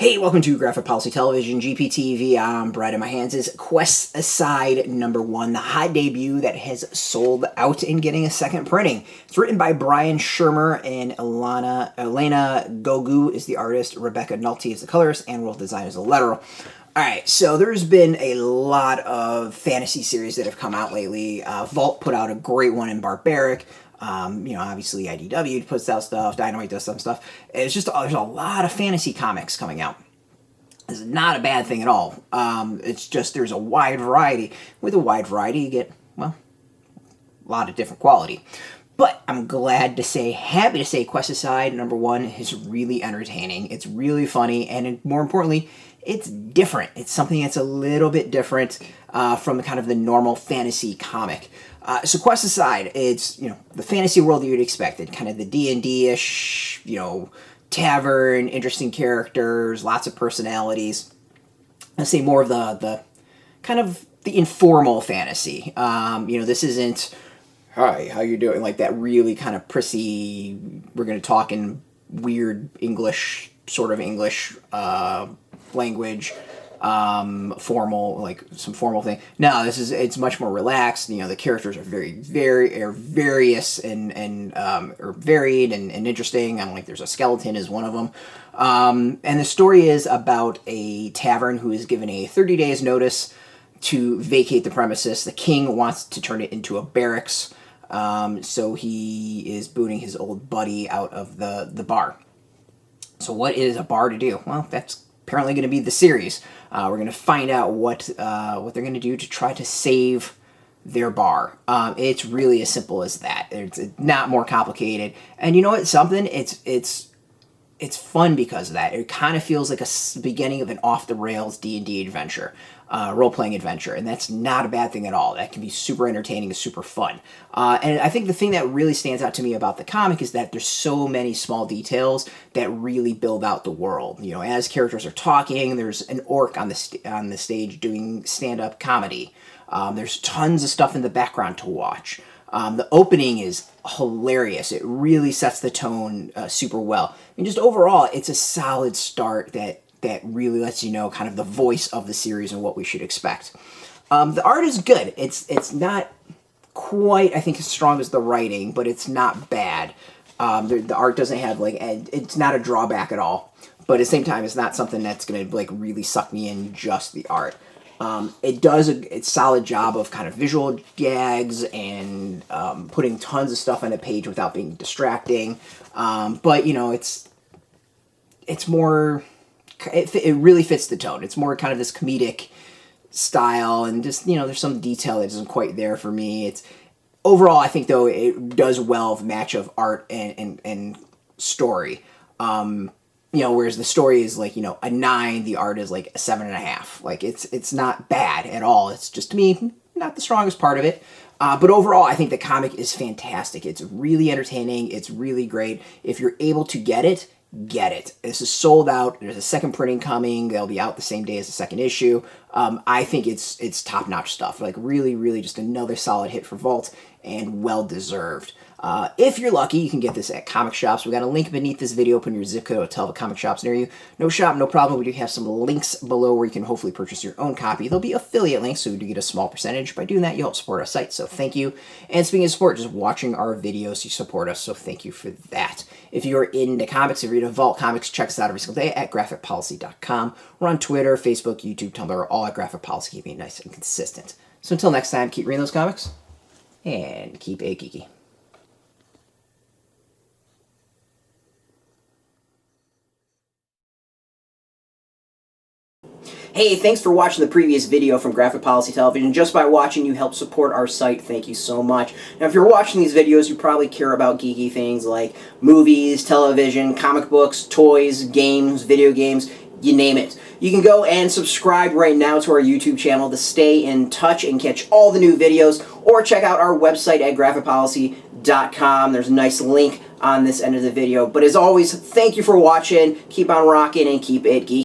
Hey, welcome to Graphic Policy Television, GPTV. I'm Brett, and my hands is Quest Aside #1, the hot debut that has sold out and getting a second printing. It's written by Brian Schirmer and Elena Gogou is the artist, Rebecca Nalty is the colorist, Andworld design is the letterer. Alright, so there's been a lot of fantasy series that have come out lately. Vault put out a great one in Barbaric. Obviously IDW puts out stuff, Dynamite does some stuff. It's just, there's a lot of fantasy comics coming out. This is not a bad thing at all. It's just there's a wide variety. With a wide variety, you get, well, a lot of different quality. But I'm happy to say Quest Aside #1 is really entertaining. It's really funny, and more importantly, it's different. It's something that's a little bit different from the kind of the normal fantasy comic. So Quest Aside, it's, the fantasy world that you'd expected, kind of the D&D-ish, tavern, interesting characters, lots of personalities. I'd say more of the kind of the informal fantasy. This isn't, hi, how you doing? Like that really kind of prissy, we're going to talk in weird English, sort of English language, formal, like some formal thing. No, it's much more relaxed. The characters are various and varied and interesting. Like there's a skeleton is one of them. And the story is about a tavern who is given a 30 days notice to vacate the premises. The king wants to turn it into a barracks. So he is booting his old buddy out of the bar. So what is a bar to do? Well, that's apparently going to be the series. We're going to find out what they're going to do to try to save their bar. It's really as simple as that. It's not more complicated. And you know what? Something, it's fun because of that. It kind of feels like a beginning of an off-the-rails D&D adventure, role-playing adventure, and that's not a bad thing at all. That can be super entertaining and super fun. And I think the thing that really stands out to me about the comic is that there's so many small details that really build out the world. As characters are talking, there's an orc on the stage doing stand-up comedy. There's tons of stuff in the background to watch. The opening is hilarious. It really sets the tone super well. And just overall, it's a solid start that really lets you know kind of the voice of the series and what we should expect. The art is good. It's not quite, I think, as strong as the writing, but it's not bad. The art doesn't have, it's not a drawback at all. But at the same time, it's not something that's going to, really suck me in, just the art. It does a solid job of kind of visual gags and putting tons of stuff on a page without being distracting. But, it's more, it really fits the tone. It's more kind of this comedic style, and just, there's some detail that isn't quite there for me. Overall, I think, though, it does well the match of art and story. Whereas the story is a 9, the art is a 7.5. It's not bad at all. It's just, to me, not the strongest part of it. But overall, I think the comic is fantastic. It's really entertaining. It's really great. If you're able to get it, get it. This is sold out. There's a second printing coming. They'll be out the same day as the second issue. I think it's top-notch stuff. Really, really just another solid hit for Vault, and well-deserved. If you're lucky, you can get this at comic shops. We got a link beneath this video. Put in your zip code to tell the comic shops near you. No shop, no problem. We do have some links below where you can hopefully purchase your own copy. There'll be affiliate links, so you do get a small percentage. By doing that, you help support our site, so thank you. And speaking of support, just watching our videos, you support us, so thank you for that. If you're into comics, if you're into Vault Comics, check us out every single day at graphicpolicy.com. We're on Twitter, Facebook, YouTube, Tumblr, all at Graphic Policy, keeping it nice and consistent. So until next time, keep reading those comics, and keep it geeky. Hey, thanks for watching the previous video from Graphic Policy Television. Just by watching, you help support our site. Thank you so much. Now, if you're watching these videos, you probably care about geeky things like movies, television, comic books, toys, games, video games, you name it. You can go and subscribe right now to our YouTube channel to stay in touch and catch all the new videos, or check out our website at graphicpolicy.com. There's a nice link on this end of the video. But as always, thank you for watching. Keep on rocking and keep it geeky.